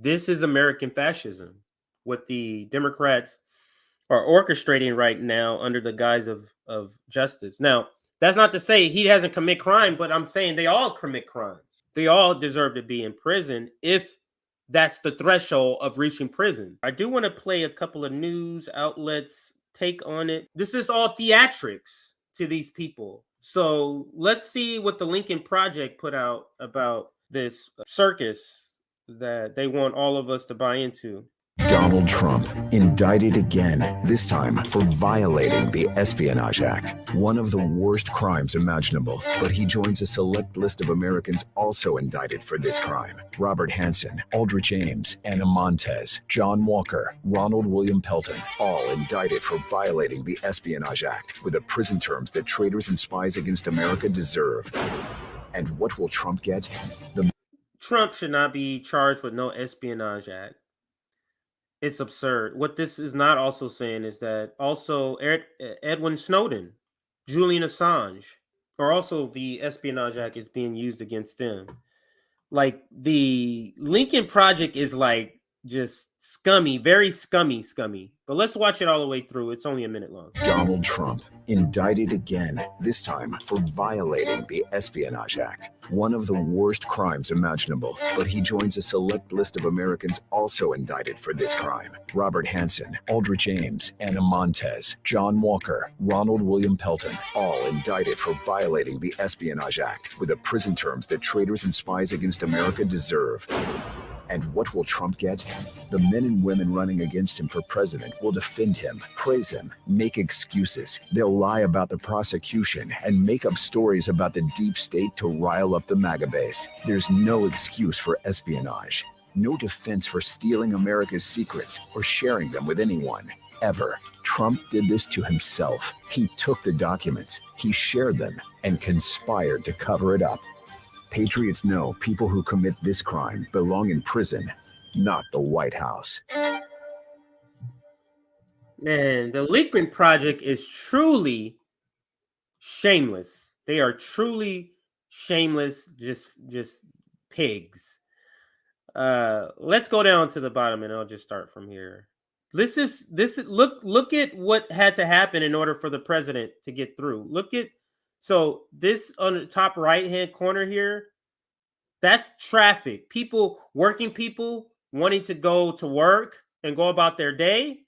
This is American fascism, what the Democrats are orchestrating right now under the guise of justice. Now, that's not to say he hasn't commit crime, but I'm saying they all commit crimes. They all deserve to be in prison if that's the threshold of reaching prison. I do want to play a couple of news outlets' take on it. This is all theatrics to these people. So let's see what the Lincoln Project put out about this circus that they want all of us to buy into. Donald Trump, indicted again, this time for violating the Espionage Act, one of the worst crimes imaginable. But he joins a select list of Americans also indicted for this crime. Robert Hansen, Aldrich Ames, Anna Montez, John Walker, Ronald William Pelton, all indicted for violating the Espionage Act with the prison terms that traitors and spies against America deserve. And what will Trump get? Trump should not be charged with no Espionage Act. It's absurd. What this is not also saying is that also Edwin Snowden, Julian Assange, or also the Espionage Act is being used against them. Like the Lincoln Project is like just scummy, very scummy. But let's watch it all the way through. It's only a minute long. Donald Trump, indicted again, this time for violating the Espionage Act, one of the worst crimes imaginable. But he joins a select list of Americans also indicted for this crime. Robert Hansen, Aldrich Ames, Anna Montez, John Walker, Ronald William Pelton, all indicted for violating the Espionage Act with the prison terms that traitors and spies against America deserve. And what will Trump get? The men and women running against him for president will defend him, praise him, make excuses. They'll lie about the prosecution and make up stories about the deep state to rile up the MAGA base. There's no excuse for espionage, no defense for stealing America's secrets or sharing them with anyone, ever. Trump did this to himself. He took the documents, he shared them, and conspired to cover it up. Patriots know people who commit this crime belong in prison, not the White House. Man, the Lincoln Project is truly shameless. They are truly shameless, just pigs. Let's go down to the bottom and I'll just start from here. This is look at what had to happen in order for the president to get through. So this on the top right-hand corner here, that's traffic. Working people wanting to go to work and go about their day.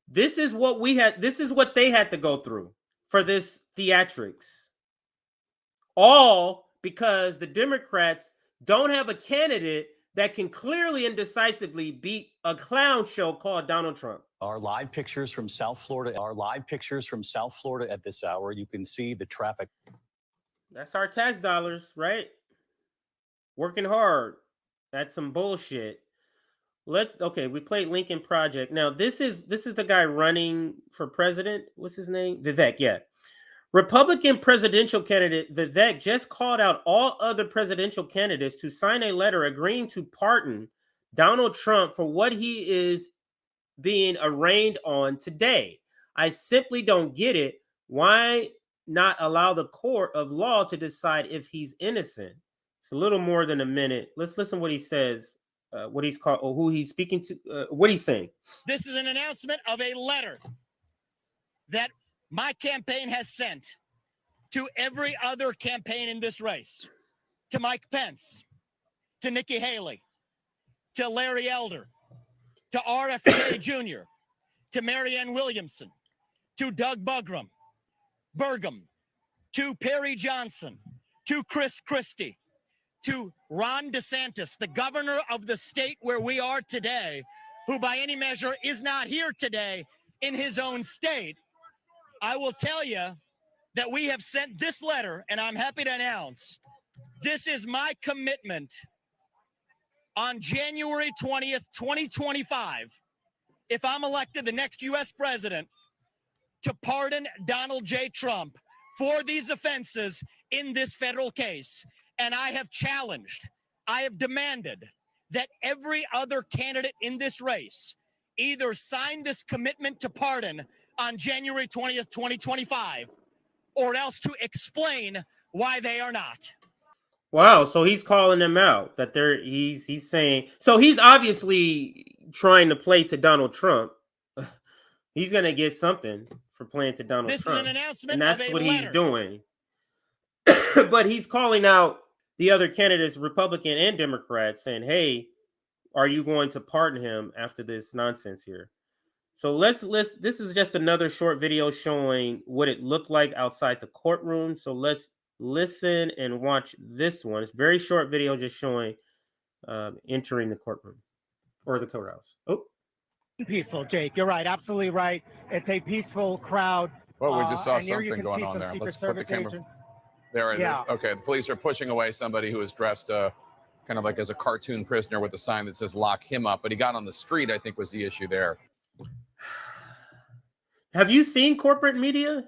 This is what they had to go through for this theatrics. All because the Democrats don't have a candidate that can clearly and decisively beat a clown show called Donald Trump. Our live pictures from South Florida at this hour. You can see the traffic. That's our tax dollars, right? Working hard. That's some bullshit. We played Lincoln Project. Now, this is the guy running for president. What's his name? Vivek, yeah. Republican presidential candidate Vivek just called out all other presidential candidates to sign a letter agreeing to pardon Donald Trump for what he is being arraigned on today. I simply don't get it. Why not allow the court of law to decide if he's innocent? It's a little more than a minute. Let's listen what he says, what he's called, or who he's speaking to, what he's saying. This is an announcement of a letter that my campaign has sent to every other campaign in this race, to Mike Pence, to Nikki Haley, to Larry Elder, to RFK Jr., to Marianne Williamson, to Doug Burgum, to Perry Johnson, to Chris Christie, to Ron DeSantis, the governor of the state where we are today, who by any measure is not here today in his own state. I will tell you that we have sent this letter, and I'm happy to announce this is my commitment on January 20th, 2025, if I'm elected the next U.S. president, to pardon Donald J. Trump for these offenses in this federal case. And I have demanded that every other candidate in this race either sign this commitment to pardon on January 20th, 2025, or else to explain why they are not. Wow, so he's calling them out that he's saying, so he's obviously trying to play to Donald Trump. He's gonna get something for playing to Donald This Trump. is an announcement, and that's of a what letter. He's doing. But he's calling out the other candidates, Republican and Democrat, saying, hey, are you going to pardon him after this nonsense here? So let's this is just another short video showing what it looked like outside the courtroom. So let's listen and watch this one. It's a very short video just showing entering the courtroom or the courthouse. Oh, peaceful, Jake. You're right. Absolutely right. It's a peaceful crowd. Well, we just saw and here something you can going see on some there. Secret Let's put the Service camera agents. there. Yeah. Okay, the police are pushing away somebody who is dressed kind of like as a cartoon prisoner with a sign that says lock him up, but he got on the street, I think, was the issue there. Have you seen corporate media?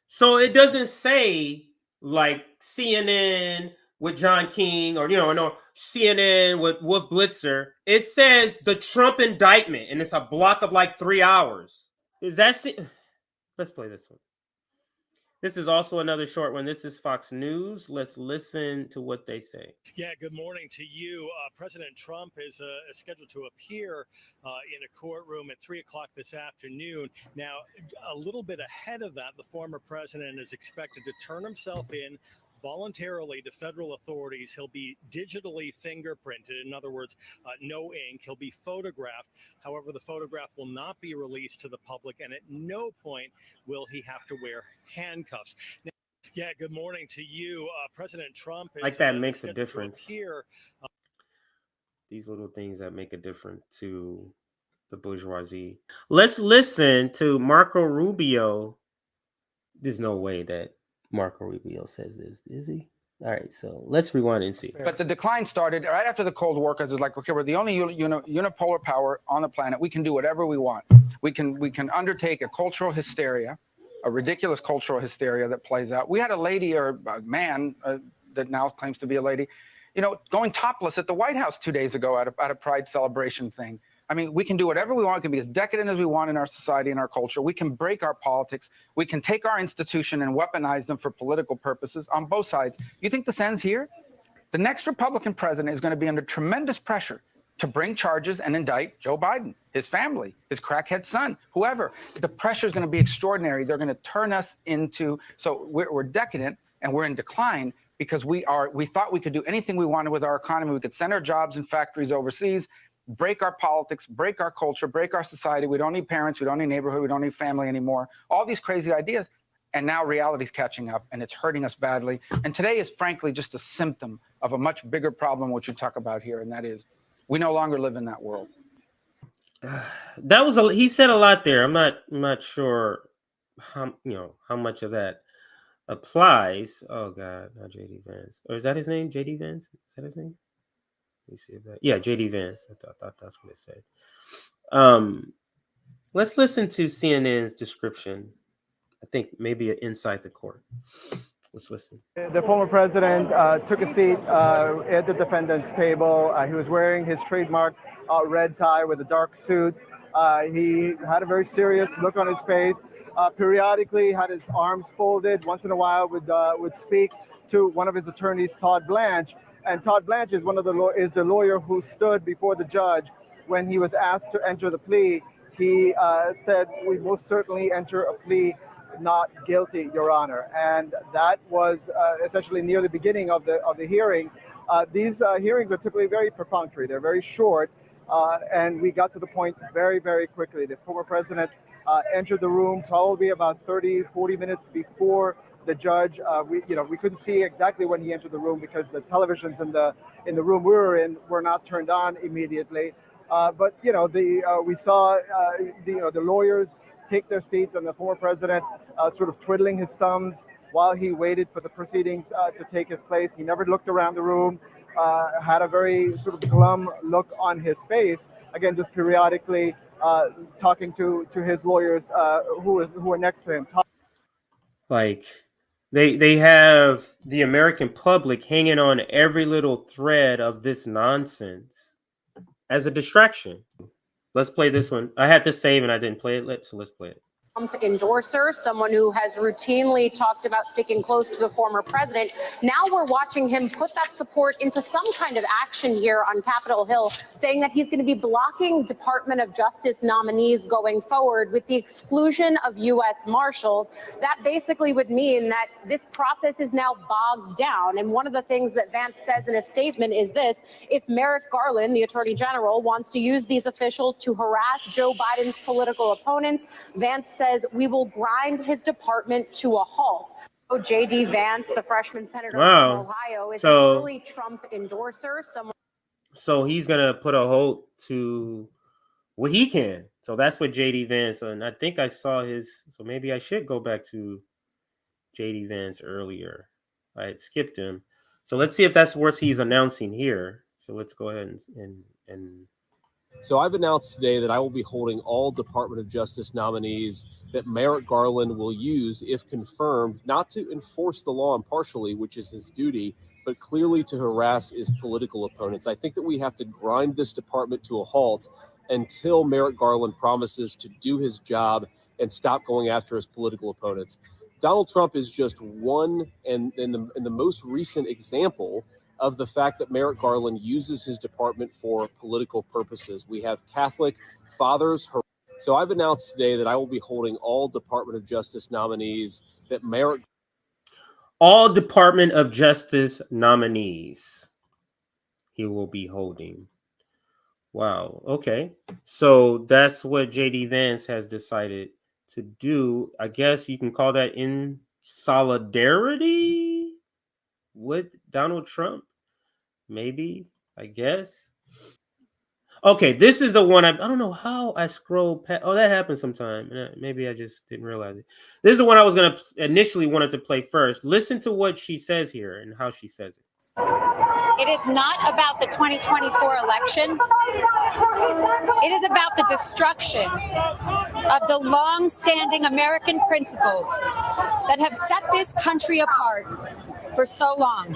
So it doesn't say like CNN with John King or, no, CNN with Wolf Blitzer. It says the Trump indictment, and it's a block of like 3 hours. Is that... Let's play this one. This is also another short one. This is Fox News. Let's listen to what they say. Yeah, good morning to you. President Trump is scheduled to appear in a courtroom at 3 o'clock this afternoon. Now, a little bit ahead of that, the former president is expected to turn himself in voluntarily to federal authorities. He'll be digitally fingerprinted. In other words, no ink. He'll be photographed. However, the photograph will not be released to the public, and at no point will he have to wear handcuffs. Now, yeah, good morning to you. President Trump is like that makes a difference. Here. These little things that make a difference to the bourgeoisie. Let's listen to Marco Rubio. There's no way that Marco Rubio says this, is he? All right, so let's rewind and see. But the decline started right after the Cold War, because it's like, okay, we're the only unipolar power on the planet. We can do whatever we want. We can undertake a cultural hysteria, a ridiculous cultural hysteria that plays out. We had a lady or a man that now claims to be a lady, going topless at the White House 2 days ago at a Pride celebration thing. I mean, we can do whatever we want. We can be as decadent as we want in our society and our culture. We can break our politics. We can take our institution and weaponize them for political purposes on both sides. You think this ends here? The next Republican president is going to be under tremendous pressure to bring charges and indict Joe Biden, his family, his crackhead son, whoever. The pressure is going to be extraordinary. They're going to turn us into, so we're decadent and we're in decline because we thought we could do anything we wanted with our economy. We could send our jobs and factories overseas, break our politics, break our culture, break our society. We don't need parents. We don't need neighborhood. We don't need family anymore. All these crazy ideas. And now reality's catching up and it's hurting us badly. And today is frankly just a symptom of a much bigger problem, which you talk about here. And that is we no longer live in that world. He said a lot there. I'm not sure how much of that applies. Oh God, not JD Vance. Or is that his name? JD Vance? Is that his name? Let me see if that. Yeah, JD Vance. I thought that's what it said. Let's listen to CNN's description. I think maybe inside the court. Let's listen. The former president took a seat at the defendant's table. He was wearing his trademark red tie with a dark suit. He had a very serious look on his face. Periodically had his arms folded. Once in a while would speak to one of his attorneys, Todd Blanche. And Todd Blanche is the lawyer who stood before the judge when he was asked to enter the plea. He said, "We most certainly enter a plea not guilty, Your Honor." And that was essentially near the beginning of the hearing. These hearings are typically very perfunctory. They're very short, and we got to the point very, very quickly. The former president entered the room probably about 30, 40 minutes before the judge. We couldn't see exactly when he entered the room because the televisions in the room we were in were not turned on immediately. But we saw the lawyers take their seats and the former president sort of twiddling his thumbs while he waited for the proceedings to take his place. He never looked around the room, had a very sort of glum look on his face, again, just periodically talking to his lawyers who were next to him. Like they have the American public hanging on every little thread of this nonsense as a distraction. Let's play this one. I had to save and I didn't play it. So let's play it. Trump endorser, someone who has routinely talked about sticking close to the former president. Now we're watching him put that support into some kind of action here on Capitol Hill, saying that he's going to be blocking Department of Justice nominees going forward with the exclusion of U.S. Marshals. That basically would mean that this process is now bogged down. And one of the things that Vance says in a statement is this: if Merrick Garland, the Attorney General, wants to use these officials to harass Joe Biden's political opponents, Vance says we will grind his department to a halt. J.D. Vance, the freshman senator from Ohio, is an early Trump endorser. So he's going to put a halt to what he can. So that's what J.D. Vance, and I think I saw his, so maybe I should go back to J.D. Vance earlier. I had skipped him. So let's see if that's what he's announcing here. So let's go ahead and So I've announced today that I will be holding all Department of Justice nominees that Merrick Garland will use, if confirmed, not to enforce the law impartially, which is his duty, but clearly to harass his political opponents. I think that we have to grind this department to a halt until Merrick Garland promises to do his job and stop going after his political opponents. Donald Trump is just one and in the most recent example of the fact that Merrick Garland uses his department for political purposes. We have Catholic fathers. So I've announced today that I will be holding all Department of Justice nominees that Merrick. All Department of Justice nominees he will be holding. Wow. Okay. So that's what J.D. Vance has decided to do. I guess you can call that in solidarity with Donald Trump. Maybe, I guess. Okay, this is the one. I don't know how I scrolled past. Oh, that happens sometime. Maybe I just didn't realize it. This is the one I was going to initially wanted to play first. Listen to what she says here and how she says it. It is not about the 2024 election. It is about the destruction of the long-standing American principles that have set this country apart for so long.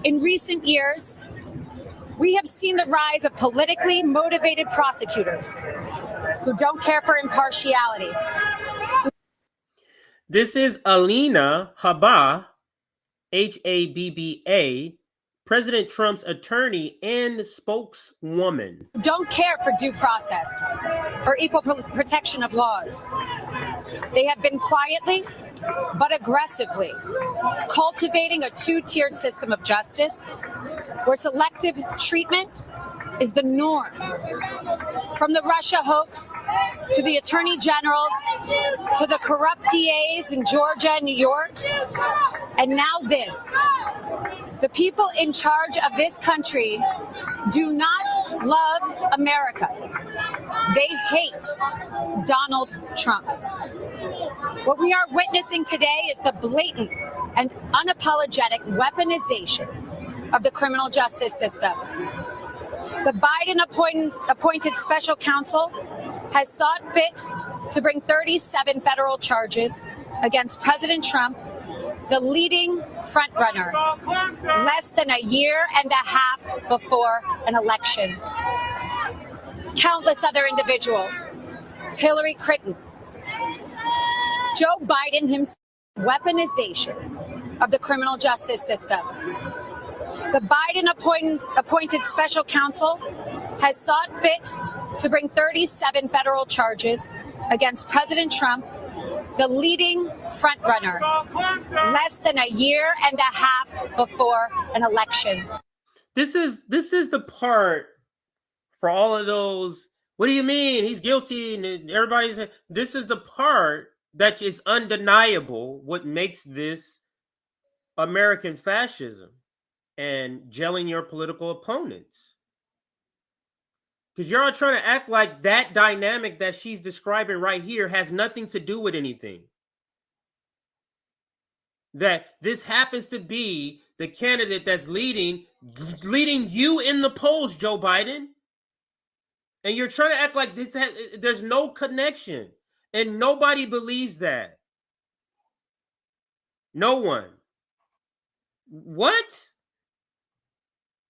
In recent years, we have seen the rise of politically motivated prosecutors who don't care for impartiality. This is Alina Habba, Habba, President Trump's attorney and spokeswoman. Don't care for due process or equal protection of laws. They have been quietly but aggressively cultivating a two-tiered system of justice where selective treatment is the norm. From the Russia hoax to the attorney generals to the corrupt DAs in Georgia and New York, and now this. The people in charge of this country do not love America. They hate Donald Trump. What we are witnessing today is the blatant and unapologetic weaponization of the criminal justice system. The Biden appointed special counsel has sought fit to bring 37 federal charges against President Trump, the leading frontrunner, less than a year and a half before an election. Countless other individuals, Hillary Clinton, Joe Biden himself, weaponization of the criminal justice system. The Biden appointed special counsel has sought fit to bring 37 federal charges against President Trump, the leading frontrunner, less than a year and a half before an election. This is the part for all of those. What do you mean he's guilty? And everybody's. This is the part that is undeniable. What makes this American fascism and gelling your political opponents? Because you're all trying to act like that dynamic that she's describing right here has nothing to do with anything. That this happens to be the candidate that's leading you in the polls, Joe Biden. And you're trying to act like there's no connection. And nobody believes that. No one. What?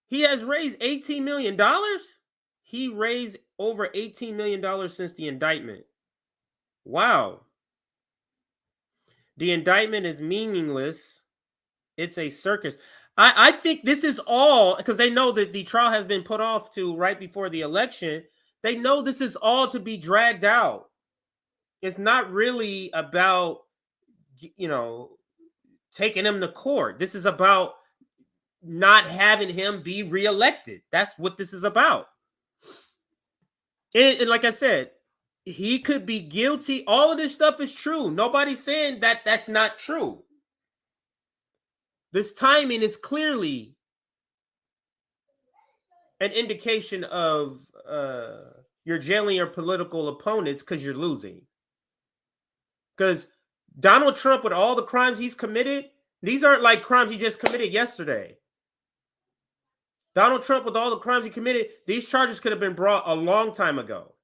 He has raised $18 million? He raised over $18 million since the indictment. Wow. The indictment is meaningless. It's a circus. I think this is all because they know that the trial has been put off to right before the election. They know this is all to be dragged out. It's not really about, taking him to court. This is about not having him be reelected. That's what this is about. And like I said, he could be guilty. All of this stuff is true. Nobody's saying that that's not true. This timing is clearly an indication of you're jailing your political opponents because you're losing. Because Donald Trump, with all the crimes he's committed, these aren't like crimes he just committed yesterday. Donald Trump, with all the crimes he committed, these charges could have been brought a long time ago.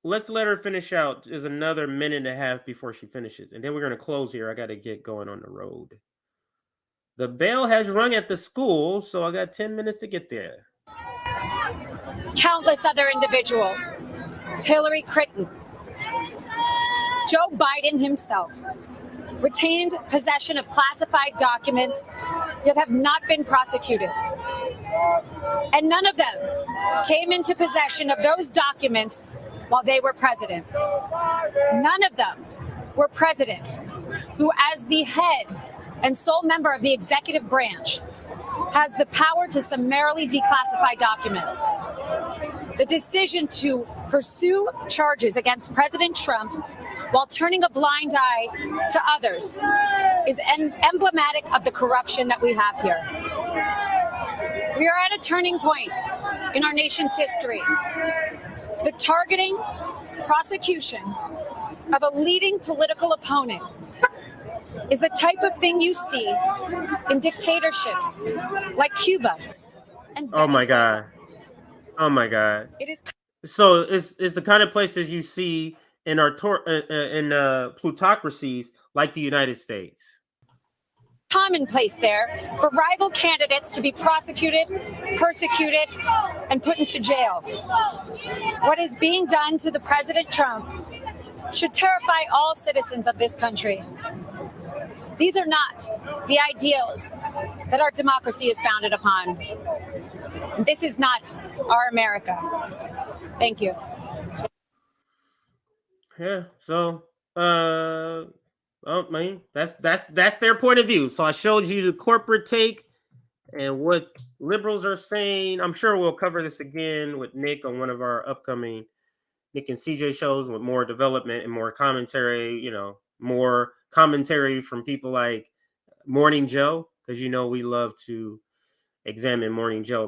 Let's let her finish out. There's another minute and a half before she finishes. And then we're going to close here. I got to get going on the road. The bell has rung at the school, so I got 10 minutes to get there. Countless other individuals. Hillary Clinton. Joe Biden himself retained possession of classified documents yet have not been prosecuted. And none of them came into possession of those documents while they were president. None of them were president who, as the head and sole member of the executive branch, has the power to summarily declassify documents. The decision to pursue charges against President Trump while turning a blind eye to others is emblematic of the corruption that we have here. We are at a turning point in our nation's history. The targeting, prosecution of a leading political opponent is the type of thing you see in dictatorships like Cuba and Venezuela. Oh my God. Oh my God. It is. So it's the kind of places you see in our plutocracies like the United States. Commonplace there for rival candidates to be prosecuted, persecuted, and put into jail. What is being done to the President Trump should terrify all citizens of this country. These are not the ideals that our democracy is founded upon. This is not our America. Thank you. Yeah, so I mean that's their point of view. So I showed you the corporate take and what liberals are saying. I'm sure we'll cover this again with Nick on one of our upcoming Nick and CJ shows with more development and more commentary, more commentary from people like Morning Joe, because we love to examine Morning Joe.